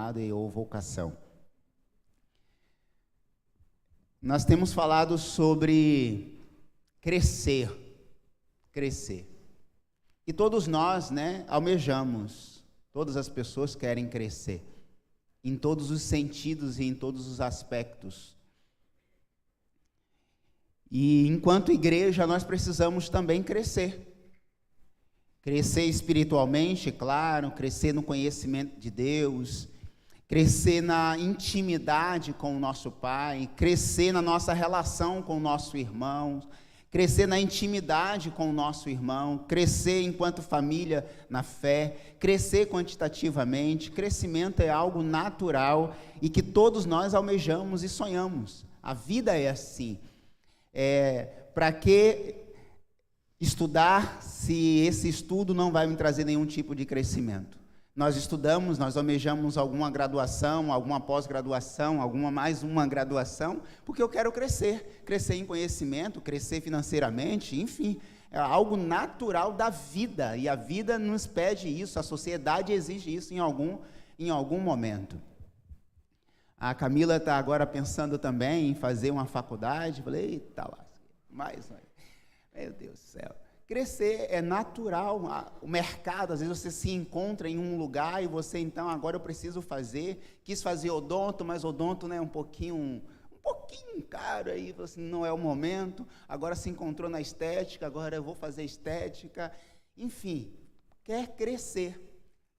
chamado ou vocação. Nós temos falado sobre crescer. E todos nós, almejamos, todas as pessoas querem crescer, em todos os sentidos e em todos os aspectos. E enquanto igreja, nós precisamos também crescer. Crescer espiritualmente, claro, crescer no conhecimento de Deus, crescer na intimidade com o nosso Pai, crescer na nossa relação com o nosso irmão, crescer na intimidade com o nosso irmão, crescer enquanto família na fé, crescer quantitativamente. Crescimento é algo natural e que todos nós almejamos e sonhamos. A vida é assim. Para que estudar se esse estudo não vai me trazer nenhum tipo de crescimento? Nós estudamos, nós almejamos alguma graduação, alguma pós-graduação, mais uma graduação, porque eu quero crescer em conhecimento, crescer financeiramente, enfim, é algo natural da vida, e a vida nos pede isso, a sociedade exige isso em algum momento. A Camila está agora pensando também em fazer uma faculdade. Falei, eita lá, meu Deus do céu. Crescer é natural, o mercado, às vezes você se encontra em um lugar e você, então, agora eu preciso quis fazer odonto, mas odonto é um pouquinho caro, aí você assim, não é o momento, agora se encontrou na estética, agora eu vou fazer estética, enfim, quer crescer.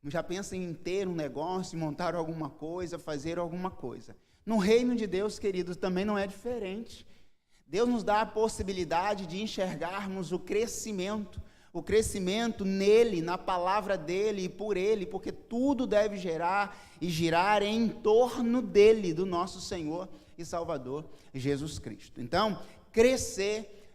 Já pensa em ter um negócio, montar alguma coisa, fazer alguma coisa. No reino de Deus, queridos, também não é diferente. Deus nos dá a possibilidade de enxergarmos o crescimento nele, na palavra dele e por ele, porque tudo deve gerar e girar em torno dele, do nosso Senhor e Salvador Jesus Cristo. Então, crescer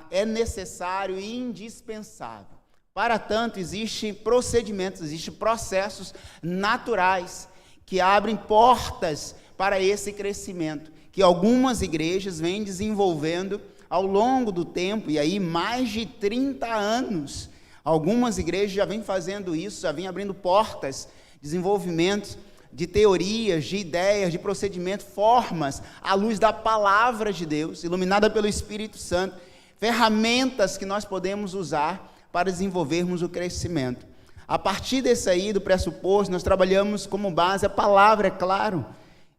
é necessário e indispensável. Para tanto, existem procedimentos, existem processos naturais que abrem portas para esse crescimento, que algumas igrejas vêm desenvolvendo ao longo do tempo, e aí mais de 30 anos, algumas igrejas já vêm fazendo isso, já vêm abrindo portas, desenvolvimentos de teorias, de ideias, de procedimentos, formas, à luz da palavra de Deus, iluminada pelo Espírito Santo, ferramentas que nós podemos usar para desenvolvermos o crescimento. A partir desse aí, do pressuposto, nós trabalhamos como base a palavra, é claro,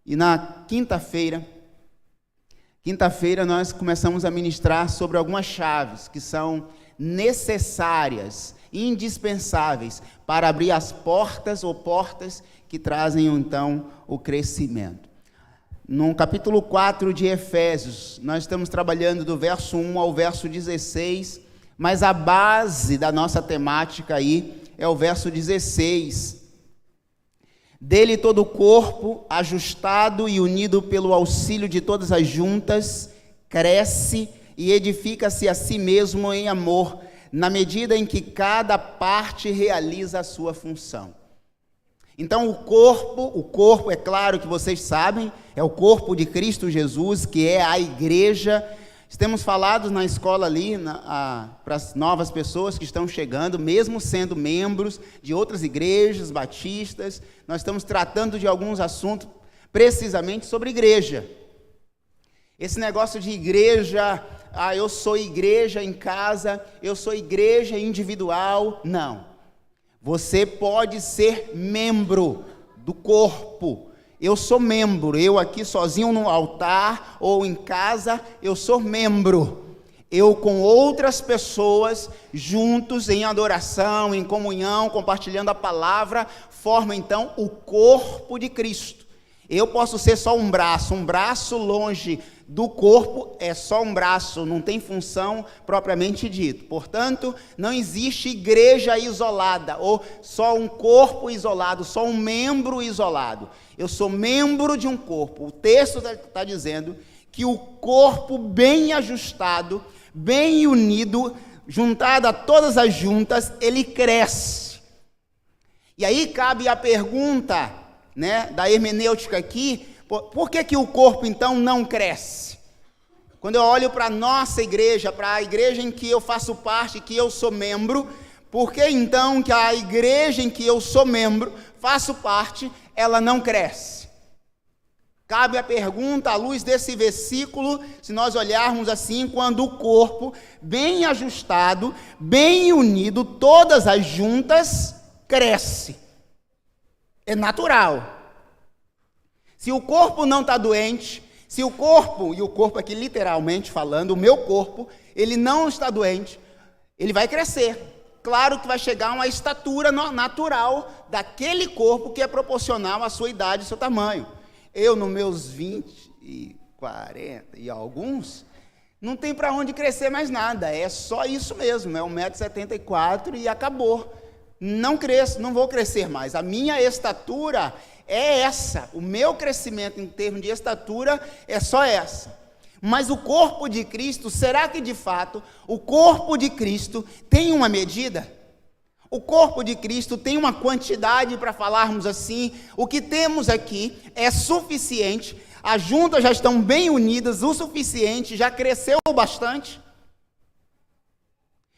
e na quinta-feira nós começamos a ministrar sobre algumas chaves que são necessárias, indispensáveis para abrir as portas que trazem então o crescimento. No capítulo 4 de Efésios, nós estamos trabalhando do verso 1 ao verso 16, mas a base da nossa temática aí é o verso 16. Dele todo o corpo, ajustado e unido pelo auxílio de todas as juntas, cresce e edifica-se a si mesmo em amor, na medida em que cada parte realiza a sua função. Então o corpo, é claro que vocês sabem, é o corpo de Cristo Jesus, que é a igreja. Temos falado na escola ali, para as novas pessoas que estão chegando, mesmo sendo membros de outras igrejas batistas, nós estamos tratando de alguns assuntos precisamente sobre igreja. Esse negócio de igreja, eu sou igreja em casa, eu sou igreja individual, não. Você pode ser membro do corpo. Eu sou membro, eu aqui sozinho no altar ou em casa, eu sou membro. Eu com outras pessoas, juntos em adoração, em comunhão, compartilhando a palavra, formam então o corpo de Cristo. Eu posso ser só um braço longe do corpo é só um braço, não tem função propriamente dito. Portanto, não existe igreja isolada, ou só um corpo isolado, só um membro isolado. Eu sou membro de um corpo. O texto está dizendo que o corpo bem ajustado, bem unido, juntado a todas as juntas, ele cresce. E aí cabe a pergunta, da hermenêutica aqui, por que o corpo então não cresce? Quando eu olho para a nossa igreja, para a igreja em que eu faço parte, que eu sou membro, por que então que a igreja em que eu sou membro faço parte, ela não cresce. Cabe a pergunta, à luz desse versículo, se nós olharmos assim, quando o corpo, bem ajustado, bem unido, todas as juntas, cresce. É natural. Se o corpo não está doente, se o corpo, e o corpo aqui literalmente falando, o meu corpo, ele não está doente, ele vai crescer. Claro que vai chegar a uma estatura natural daquele corpo que é proporcional à sua idade e ao seu tamanho. Eu, nos meus 20 e 40 e alguns, não tem para onde crescer mais nada, é só isso mesmo, é 1,74 m e acabou. Não cresço, não vou crescer mais. A minha estatura é essa, o meu crescimento em termos de estatura é só essa. Mas o corpo de Cristo, será que de fato o corpo de Cristo tem uma medida? O corpo de Cristo tem uma quantidade, para falarmos assim, o que temos aqui é suficiente, as juntas já estão bem unidas, o suficiente, já cresceu bastante?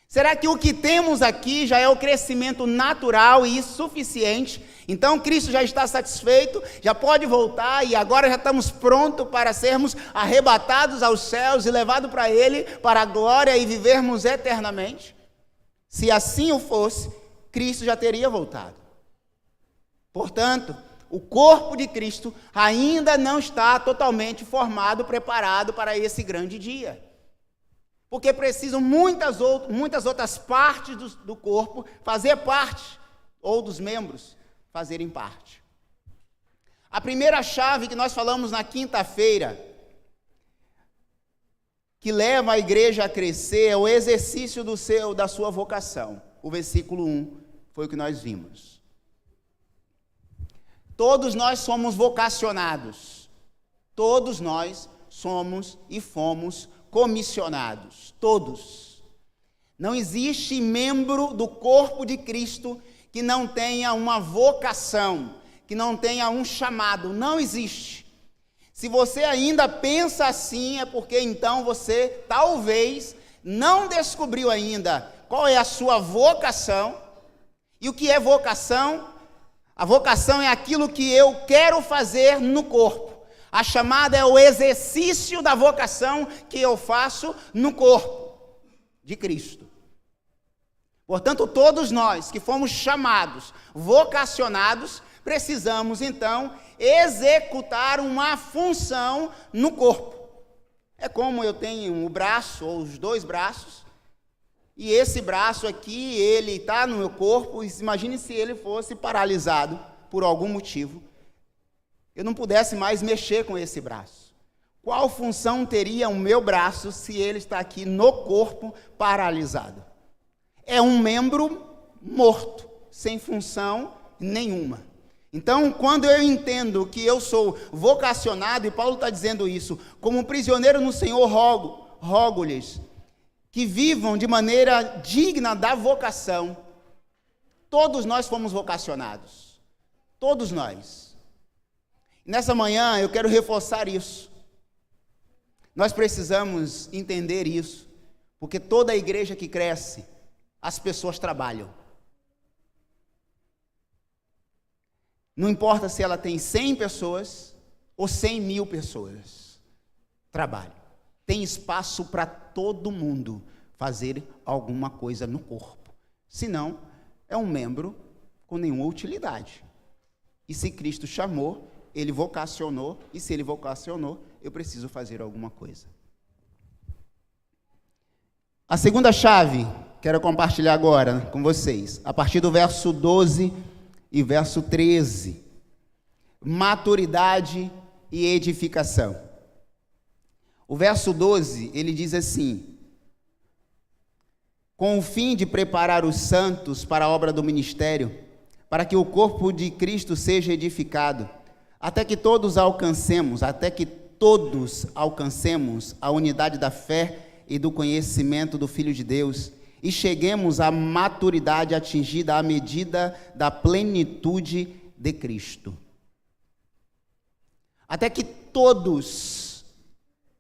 Será que o que temos aqui já é o crescimento natural e suficiente? Então Cristo já está satisfeito, já pode voltar e agora já estamos prontos para sermos arrebatados aos céus e levados para Ele, para a glória e vivermos eternamente? Se assim o fosse, Cristo já teria voltado. Portanto, o corpo de Cristo ainda não está totalmente formado, preparado para esse grande dia. Porque precisam muitas outras partes do corpo fazer parte, ou dos membros fazerem parte. A primeira chave que nós falamos na quinta-feira, que leva a igreja a crescer, é o exercício da sua vocação. O versículo 1 foi o que nós vimos. Todos nós somos vocacionados. Todos nós somos e fomos comissionados. Todos. Não existe membro do corpo de Cristo que não tenha uma vocação, que não tenha um chamado. Não existe. Se você ainda pensa assim, é porque então você talvez não descobriu ainda qual é a sua vocação. E o que é vocação? A vocação é aquilo que eu quero fazer no corpo. A chamada é o exercício da vocação que eu faço no corpo de Cristo. Portanto, todos nós que fomos chamados, vocacionados, precisamos então executar uma função no corpo. É como eu tenho o braço ou os dois braços, e esse braço aqui, ele está no meu corpo, imagine se ele fosse paralisado por algum motivo, eu não pudesse mais mexer com esse braço. Qual função teria o meu braço se ele está aqui no corpo paralisado? É um membro morto, sem função nenhuma. Então, quando eu entendo que eu sou vocacionado, e Paulo está dizendo isso, como prisioneiro no Senhor, rogo-lhes que vivam de maneira digna da vocação. Todos nós fomos vocacionados. Todos nós. Nessa manhã eu quero reforçar isso. Nós precisamos entender isso, porque toda a igreja que cresce, as pessoas trabalham. Não importa se ela tem 100 pessoas ou 100.000 pessoas. Trabalho. Tem espaço para todo mundo fazer alguma coisa no corpo. Senão, é um membro com nenhuma utilidade. E se Cristo chamou, Ele vocacionou, e se Ele vocacionou, eu preciso fazer alguma coisa. A segunda chave, quero compartilhar agora com vocês, a partir do verso 12 e verso 13. Maturidade e edificação. O verso 12, ele diz assim: com o fim de preparar os santos para a obra do ministério, para que o corpo de Cristo seja edificado, até que todos alcancemos a unidade da fé e do conhecimento do Filho de Deus, e cheguemos à maturidade atingida à medida da plenitude de Cristo. Até que todos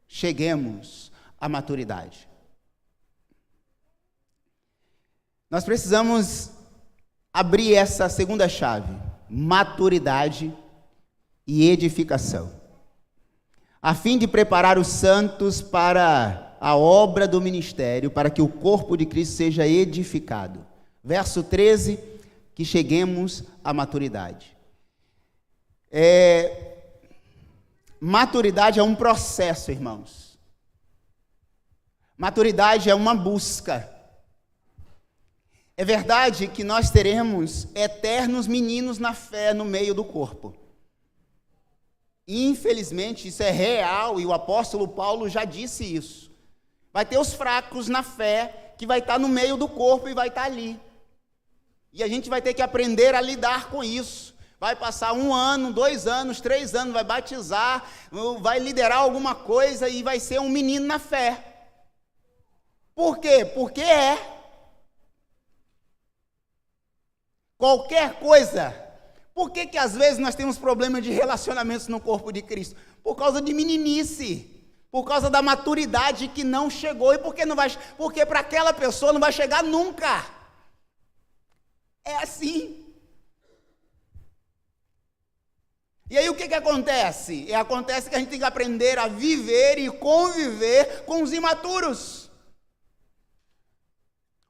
cheguemos à maturidade. Nós precisamos abrir essa segunda chave. maturidade e edificação, a fim de preparar os santos para a obra do ministério, para que o corpo de Cristo seja edificado. Verso 13, que cheguemos à maturidade. Maturidade é um processo, irmãos. Maturidade é uma busca. É verdade que nós teremos eternos meninos na fé no meio do corpo. Infelizmente, isso é real, e o apóstolo Paulo já disse isso. Vai ter os fracos na fé, que vai estar no meio do corpo e vai estar ali. E a gente vai ter que aprender a lidar com isso. Vai passar 1 ano, 2 anos, 3 anos, vai batizar, vai liderar alguma coisa e vai ser um menino na fé. Por quê? Porque qualquer coisa. Por que às vezes nós temos problemas de relacionamentos no corpo de Cristo? Por causa de meninice, por causa da maturidade que não chegou. E porque para aquela pessoa não vai chegar nunca. É assim. E aí o que acontece? Acontece que a gente tem que aprender a viver e conviver com os imaturos.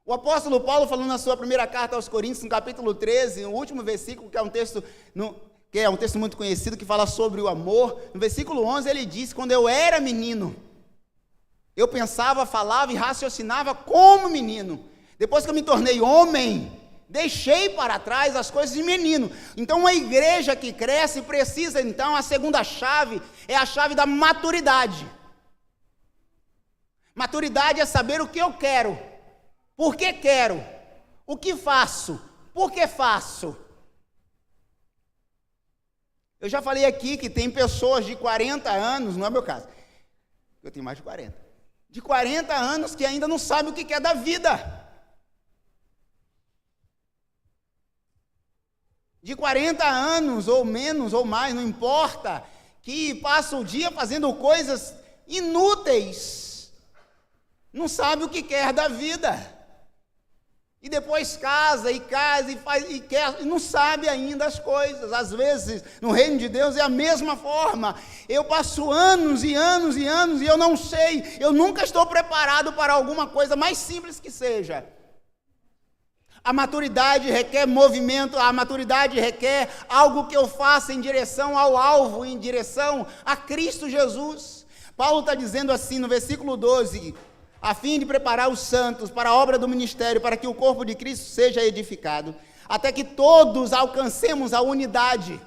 O apóstolo Paulo, falando na sua primeira carta aos Coríntios, no capítulo 13, no último versículo, que é um texto muito conhecido, que fala sobre o amor, no versículo 11 ele diz: quando eu era menino, eu pensava, falava e raciocinava como menino. Depois que eu me tornei homem, deixei para trás as coisas de menino. Então uma igreja que cresce precisa, então, a segunda chave é a chave da maturidade. Maturidade é saber o que eu quero. Por que quero? O que faço? Por que faço? Eu já falei aqui que tem pessoas de 40 anos, não é meu caso, eu tenho mais de 40, de 40 anos que ainda não sabem o que quer da vida. De 40 anos, ou menos, ou mais, não importa, que passa o dia fazendo coisas inúteis, não sabe o que quer da vida. E depois casa e faz e quer, e não sabe ainda as coisas. Às vezes, no reino de Deus é a mesma forma. Eu passo anos e anos e anos e eu não sei, eu nunca estou preparado para alguma coisa, mais simples que seja. A maturidade requer movimento, a maturidade requer algo que eu faça em direção ao alvo, em direção a Cristo Jesus. Paulo está dizendo assim no versículo 12, a fim de preparar os santos para a obra do ministério, para que o corpo de Cristo seja edificado, até que todos alcancemos a unidade.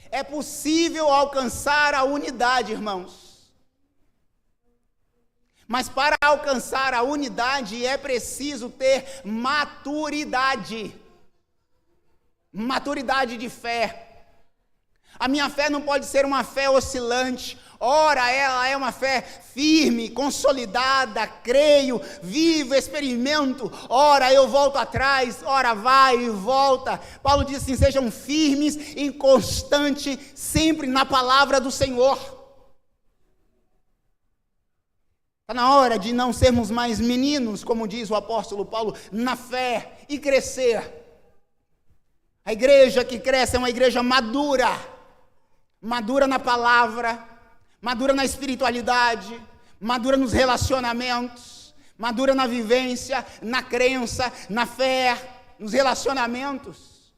É possível alcançar a unidade, irmãos. Mas para alcançar a unidade é preciso ter maturidade. Maturidade de fé. A minha fé não pode ser uma fé oscilante. Ora, ela é uma fé firme, consolidada, creio, vivo, experimento. Ora, eu volto atrás, ora vai e volta. Paulo diz assim: sejam firmes e constantes sempre na palavra do Senhor. Está na hora de não sermos mais meninos, como diz o apóstolo Paulo, na fé e crescer. A igreja que cresce é uma igreja madura. Madura na palavra, madura na espiritualidade, madura nos relacionamentos, madura na vivência, na crença, na fé, nos relacionamentos.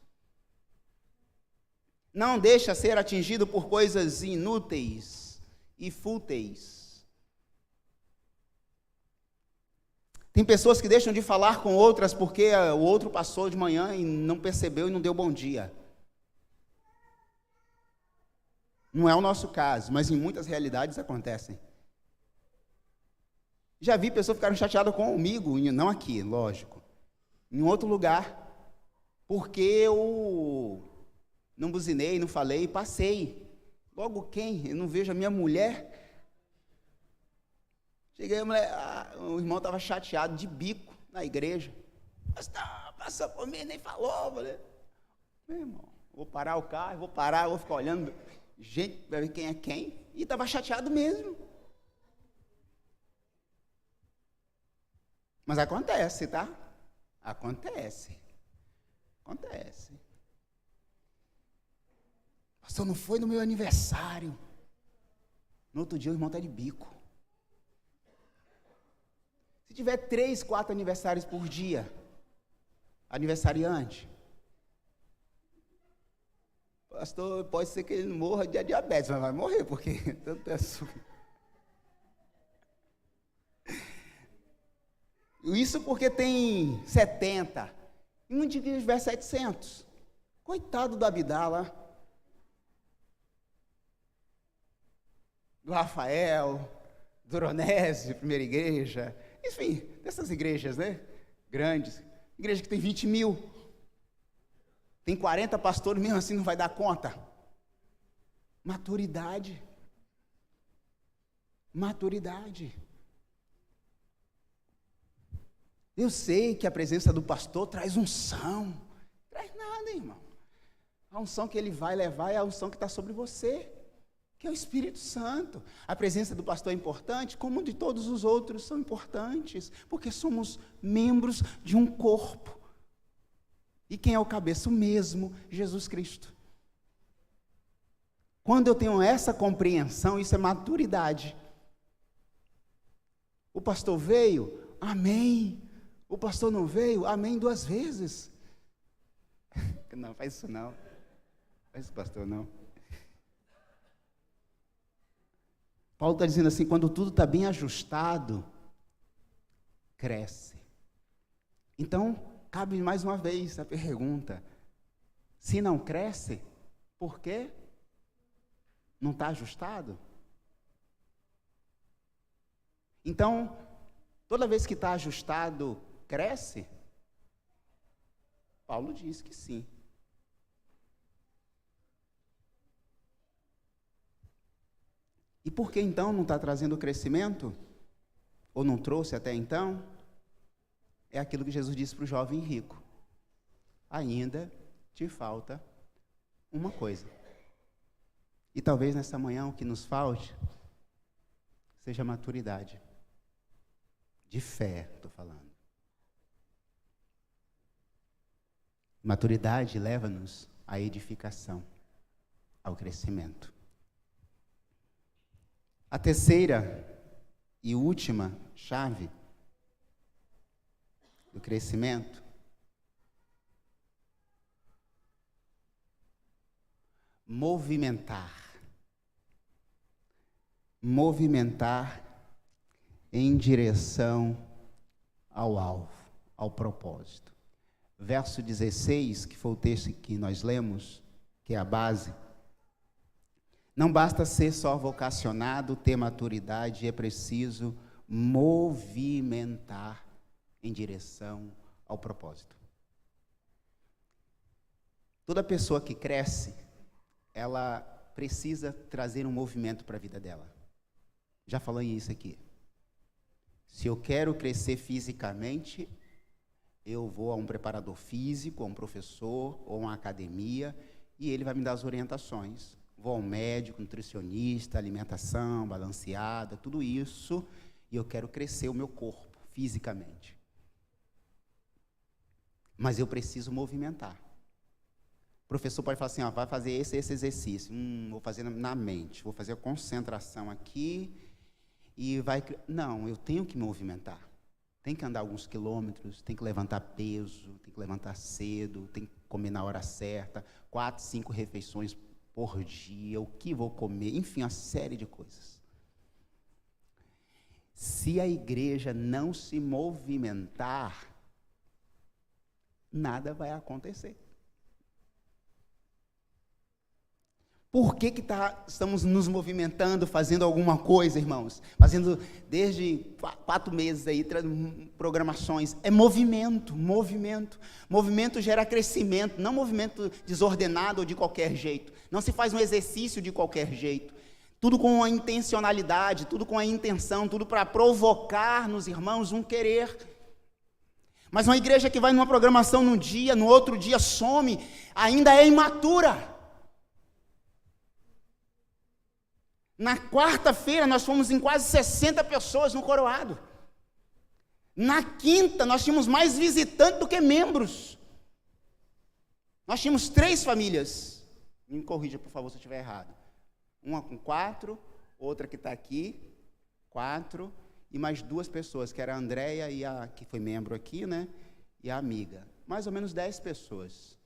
Não deixa ser atingido por coisas inúteis e fúteis. Tem pessoas que deixam de falar com outras porque o outro passou de manhã e não percebeu e não deu bom dia. Não é o nosso caso, mas em muitas realidades acontecem. Já vi pessoas ficarem chateadas comigo, não aqui, lógico, em outro lugar, porque eu não buzinei, não falei, passei. Logo quem? Eu não vejo a minha mulher. Cheguei, o irmão estava chateado, de bico, na igreja. Passou por mim, nem falou. Falei, meu irmão, vou parar o carro, vou ficar olhando... Gente, vai ver quem é quem, e estava chateado mesmo. Mas acontece, tá? Acontece. Pastor, não foi no meu aniversário. No outro dia o irmão está de bico. Se tiver 3, 4 aniversários por dia, aniversariante, pastor, pode ser que ele não morra de diabetes, mas vai morrer, porque tanto é açúcar. Isso porque tem 70, e um dia que tiver 700. Coitado do Abdala, do Rafael, do Oronésio, primeira igreja, enfim, dessas igrejas, né? Grandes, igreja que tem 20 mil, tem 40 pastores, mesmo assim não vai dar conta. Maturidade. Eu sei que a presença do pastor traz unção, não traz nada, irmão. A unção que ele vai levar é a unção que está sobre você, que é o Espírito Santo. A presença do pastor é importante, como de todos os outros são importantes, porque somos membros de um corpo. E quem é o cabeça? O mesmo, Jesus Cristo. Quando eu tenho essa compreensão, isso é maturidade. O pastor veio, amém. O pastor não veio, amém 2 vezes. Não, faz isso não. Faz isso, pastor, não. Paulo está dizendo assim, quando tudo está bem ajustado, cresce. Então, cabe mais uma vez a pergunta, se não cresce, por quê? Não está ajustado? Então, toda vez que está ajustado, cresce? Paulo diz que sim. E por que então não está trazendo crescimento? Ou não trouxe até então? É aquilo que Jesus disse para o jovem rico. Ainda te falta uma coisa. E talvez nessa manhã o que nos falte seja maturidade. De fé, estou falando. Maturidade leva-nos à edificação, ao crescimento. A terceira e última chave do crescimento, movimentar em direção ao alvo, ao propósito. Verso 16, que foi o texto que nós lemos, que é a base. Não basta ser só vocacionado, ter maturidade, é preciso movimentar em direção ao propósito. Toda pessoa que cresce, ela precisa trazer um movimento para a vida dela. Já falei isso aqui. Se eu quero crescer fisicamente, eu vou a um preparador físico, a um professor ou a uma academia, e ele vai me dar as orientações. Vou ao médico, nutricionista, alimentação balanceada, tudo isso, e eu quero crescer o meu corpo fisicamente. Mas eu preciso movimentar. O professor pode falar assim, vai fazer esse exercício. Vou fazer na mente, vou fazer a concentração aqui, e vai... Não, eu tenho que me movimentar. Tem que andar alguns quilômetros, tem que levantar peso, tem que levantar cedo, tem que comer na hora certa, 4, 5 refeições por dia, o que vou comer, enfim, uma série de coisas. Se a igreja não se movimentar, nada vai acontecer. Por que estamos nos movimentando, fazendo alguma coisa, irmãos? Fazendo desde 4 meses aí, programações. É movimento. Movimento gera crescimento, não movimento desordenado ou de qualquer jeito. Não se faz um exercício de qualquer jeito. Tudo com a intencionalidade, tudo com a intenção, tudo para provocar nos irmãos um querer. Mas uma igreja que vai numa programação num dia, no outro dia some, ainda é imatura. Na quarta-feira, nós fomos em quase 60 pessoas no Coroado. Na quinta, nós tínhamos mais visitantes do que membros. Nós tínhamos 3 famílias. Me corrija, por favor, se eu estiver errado. Uma com 4, outra que está aqui, 4, e mais 2 pessoas, que era a Andréia e a que foi membro aqui, né? E a amiga. Mais ou menos 10 pessoas.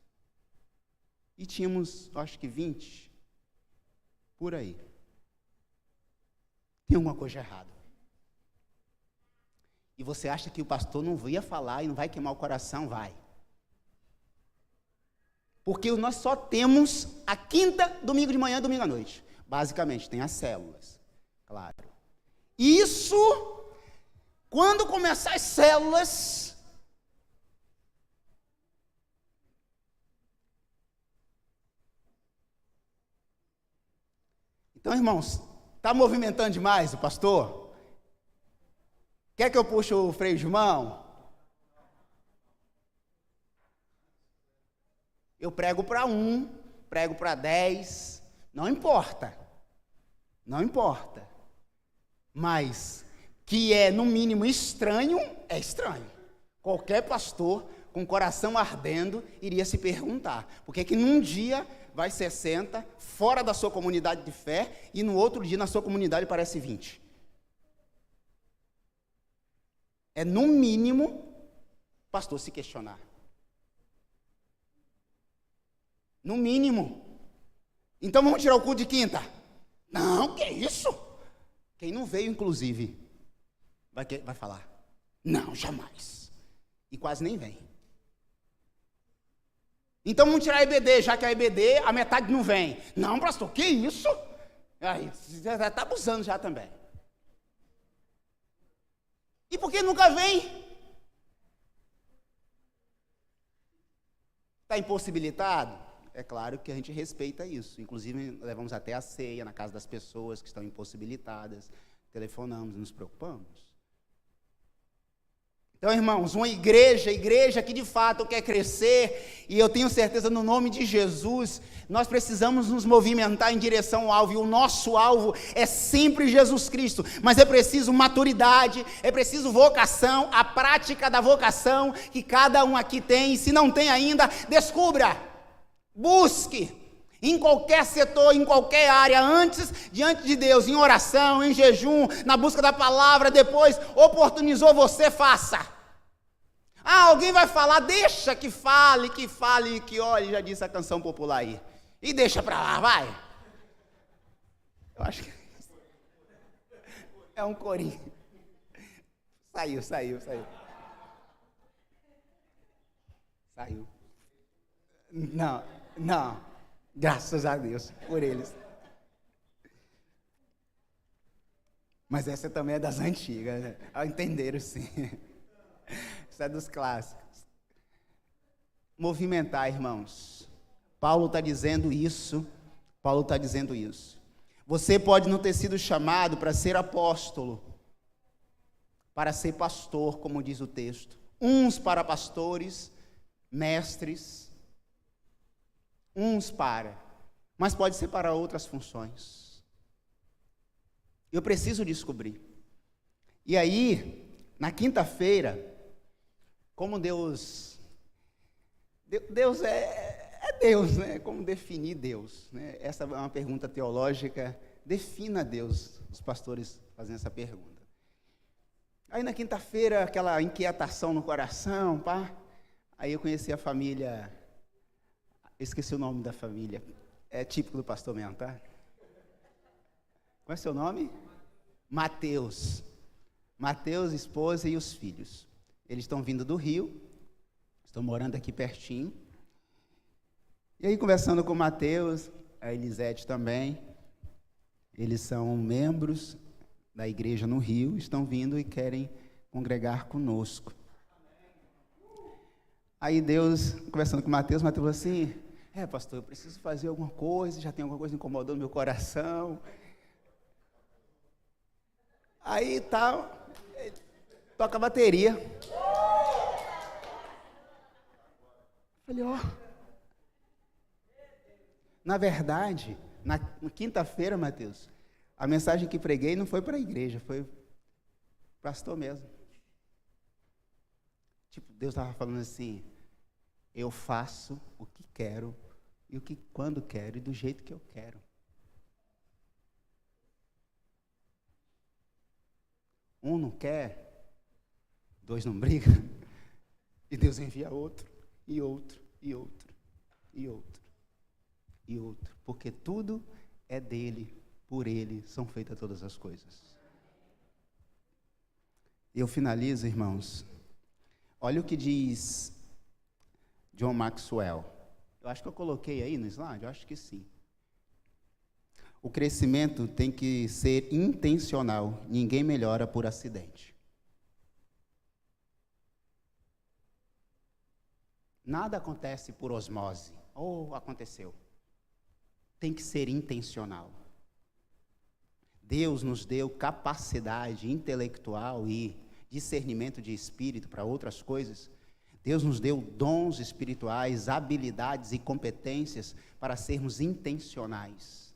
E tínhamos, acho que 20, por aí. Tem alguma coisa errada. E você acha que o pastor não ia falar e não vai queimar o coração? Vai. Porque nós só temos a quinta, domingo de manhã e domingo à noite. Basicamente, tem as células, claro. Isso, quando começar as células, então, irmãos, está movimentando demais o pastor? Quer que eu puxe o freio de mão? Eu prego para 1, prego para 10, não importa. Não importa. Mas que é, no mínimo, estranho, é estranho. Qualquer pastor com o coração ardendo iria se perguntar, por que é que num dia vai 60 fora da sua comunidade de fé e no outro dia na sua comunidade parece 20? É, no mínimo, pastor se questionar. No mínimo. Então vamos tirar o culto de quinta? Não, que isso? Quem não veio, inclusive, vai falar. Não, jamais. E quase nem vem. Então vamos tirar a EBD, já que a EBD, a metade não vem. Não, pastor, que isso? Aí, você já está abusando já também. E por que nunca vem? Está impossibilitado? É claro que a gente respeita isso. Inclusive, levamos até a ceia na casa das pessoas que estão impossibilitadas. Telefonamos, nos preocupamos. Então, irmãos, uma igreja que de fato quer crescer, e eu tenho certeza no nome de Jesus, nós precisamos nos movimentar em direção ao alvo, e o nosso alvo é sempre Jesus Cristo, mas é preciso maturidade, é preciso vocação, a prática da vocação que cada um aqui tem, e se não tem ainda, descubra, busque, em qualquer setor, em qualquer área, antes, diante de Deus, em oração, em jejum, na busca da palavra, depois, oportunizou você, faça. Ah, alguém vai falar, deixa que fale, que olhe, já disse a canção popular aí. E deixa pra lá, vai. Eu acho que é um corinho. Saiu. Saiu. Não. Graças a Deus por eles. Mas essa também é das antigas, né? Entenderam, sim. Isso é dos clássicos. Movimentar, irmãos. Paulo está dizendo isso. Você pode não ter sido chamado para ser apóstolo, para ser pastor, como diz o texto. Uns para pastores, mestres, mas pode ser para outras funções. Eu preciso descobrir. E aí, na quinta-feira, como Deus é Deus, né? Como definir Deus, né? Essa é uma pergunta teológica. Defina Deus. Os pastores fazem essa pergunta. Aí na quinta-feira, aquela inquietação no coração, pá. Aí eu conheci a família. Esqueci o nome da família. É típico do pastor mesmo, tá? Qual é o seu nome? Mateus, esposa e os filhos. Eles estão vindo do Rio, estão morando aqui pertinho. E aí, conversando com o Mateus, a Elisete também, eles são membros da igreja no Rio, estão vindo e querem congregar conosco. Aí Deus, conversando com o Mateus falou assim, pastor, eu preciso fazer alguma coisa, já tem alguma coisa incomodando meu coração. Aí tal, toca a bateria. Falei, na verdade, na quinta-feira, Mateus, a mensagem que preguei não foi para a igreja, foi para o pastor mesmo. Tipo, Deus estava falando assim, eu faço o que quero e quando quero, e do jeito que eu quero. Um não quer, dois não brigam, e Deus envia outro, e outro, e outro, e outro, e outro. Porque tudo é dele, por ele são feitas todas as coisas. Eu finalizo, irmãos. Olha o que diz John Maxwell. Eu acho que eu coloquei aí no slide, eu acho que sim. O crescimento tem que ser intencional, ninguém melhora por acidente. Nada acontece por osmose, ou aconteceu. Tem que ser intencional. Deus nos deu capacidade intelectual e discernimento de espírito para outras coisas. Deus nos deu dons espirituais, habilidades e competências para sermos intencionais.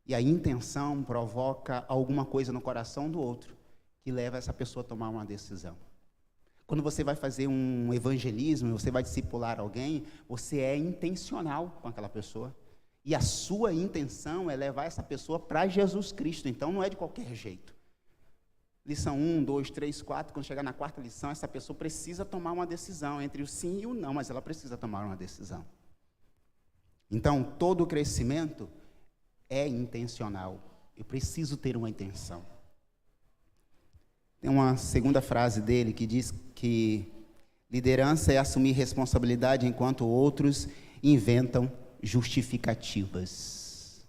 E a intenção provoca alguma coisa no coração do outro, que leva essa pessoa a tomar uma decisão. Quando você vai fazer um evangelismo, você vai discipular alguém, você é intencional com aquela pessoa. E a sua intenção é levar essa pessoa para Jesus Cristo, então não é de qualquer jeito. Lição 1, 2, 3, 4, quando chegar na quarta lição, essa pessoa precisa tomar uma decisão, entre o sim e o não, mas ela precisa tomar uma decisão. Então, todo o crescimento é intencional. Eu preciso ter uma intenção. Tem uma segunda frase dele que diz que liderança é assumir responsabilidade enquanto outros inventam justificativas.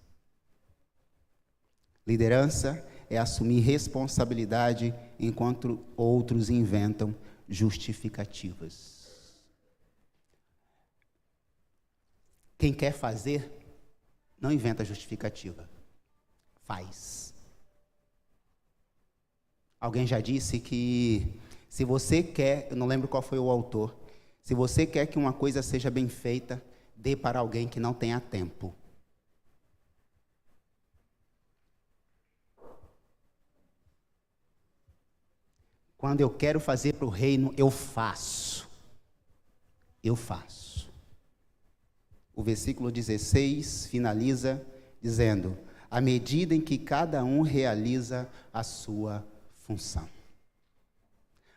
Liderança é assumir responsabilidade enquanto outros inventam justificativas. Quem quer fazer, não inventa justificativa, faz. Alguém já disse que se você quer, eu não lembro qual foi o autor, se você quer que uma coisa seja bem feita, dê para alguém que não tenha tempo. Quando eu quero fazer para o reino, eu faço. Eu faço. O versículo 16 finaliza dizendo: à medida em que cada um realiza a sua função.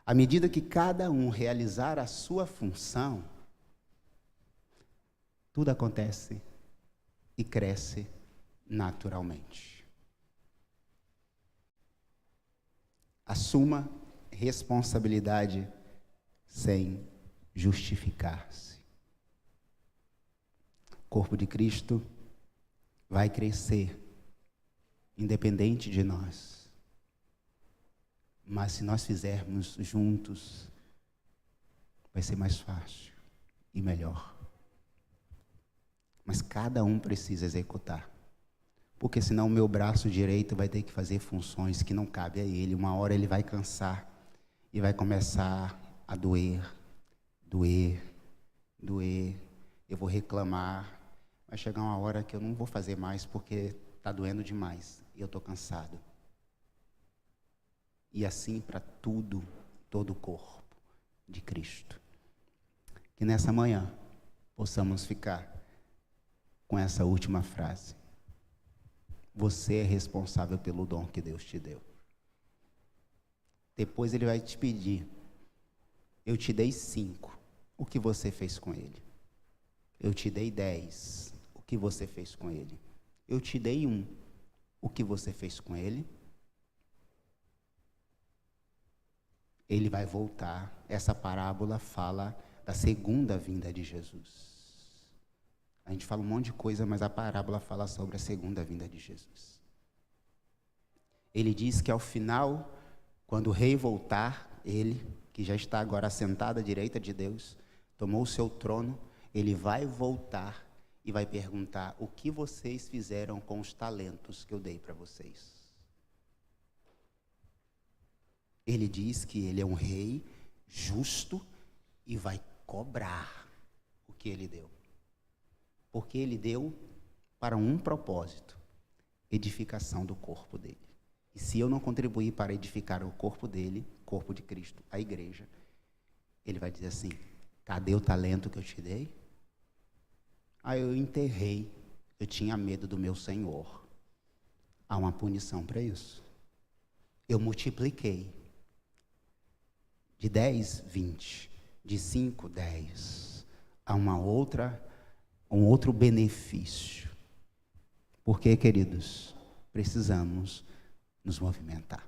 À medida que cada um realizar a sua função, tudo acontece e cresce naturalmente. Assuma responsabilidade sem justificar-se. O corpo de Cristo vai crescer, independente de nós. Mas se nós fizermos juntos, vai ser mais fácil e melhor. Mas cada um precisa executar. Porque senão o meu braço direito vai ter que fazer funções que não cabem a ele. Uma hora ele vai cansar e vai começar a doer, doer, doer. Eu vou reclamar. Vai chegar uma hora que eu não vou fazer mais porque está doendo demais e eu estou cansado. E assim para tudo, todo o corpo de Cristo. Que nessa manhã possamos ficar com essa última frase. Você é responsável pelo dom que Deus te deu. Depois ele vai te pedir: eu te dei 5, o que você fez com ele? Eu te dei 10, o que você fez com ele? Eu te dei 1, o que você fez com ele? Ele vai voltar. Essa parábola fala da segunda vinda de Jesus. A gente fala um monte de coisa, mas a parábola fala sobre a segunda vinda de Jesus. Ele diz que ao final, quando o rei voltar, ele, que já está agora assentado à direita de Deus, tomou o seu trono, ele vai voltar e vai perguntar: o que vocês fizeram com os talentos que eu dei para vocês? Ele diz que ele é um rei justo e vai cobrar o que ele deu. Porque ele deu para um propósito: edificação do corpo dele. E se eu não contribuir para edificar o corpo dele, corpo de Cristo, a igreja, ele vai dizer assim: cadê o talento que eu te dei? Aí eu enterrei, eu tinha medo do meu Senhor. Há uma punição para isso. Eu multipliquei. De 10, 20. De 5, 10. Há um outro benefício. Porque, queridos, precisamos nos movimentar.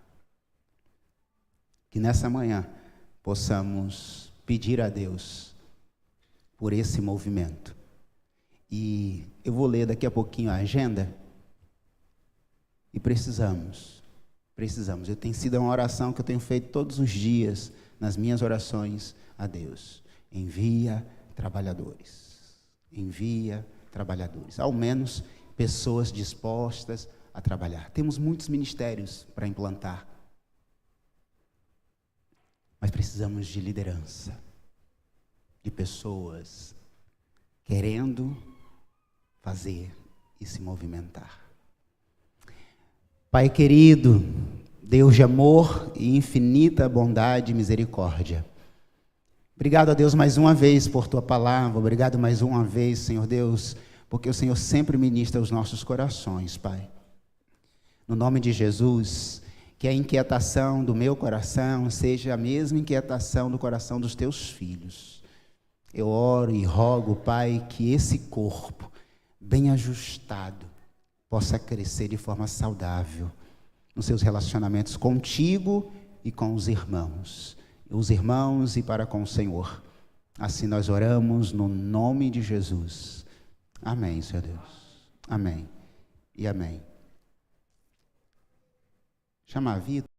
Que nessa manhã possamos pedir a Deus por esse movimento. E eu vou ler daqui a pouquinho a agenda. E precisamos. Eu tenho sido uma oração que eu tenho feito todos os dias nas minhas orações a Deus. Envia trabalhadores. Envia trabalhadores. Ao menos pessoas dispostas a trabalhar. Temos muitos ministérios para implantar. Mas precisamos de liderança. De pessoas querendo fazer e se movimentar. Pai querido, Deus de amor e infinita bondade e misericórdia. Obrigado a Deus mais uma vez por Tua palavra. Obrigado mais uma vez, Senhor Deus, porque o Senhor sempre ministra os nossos corações, Pai. No nome de Jesus, que a inquietação do meu coração seja a mesma inquietação do coração dos Teus filhos. Eu oro e rogo, Pai, que esse corpo, bem ajustado, possa crescer de forma saudável nos seus relacionamentos contigo e com os irmãos e para com o Senhor. Assim nós oramos no nome de Jesus. Amém, Senhor Deus. Amém e amém. Chama a vida.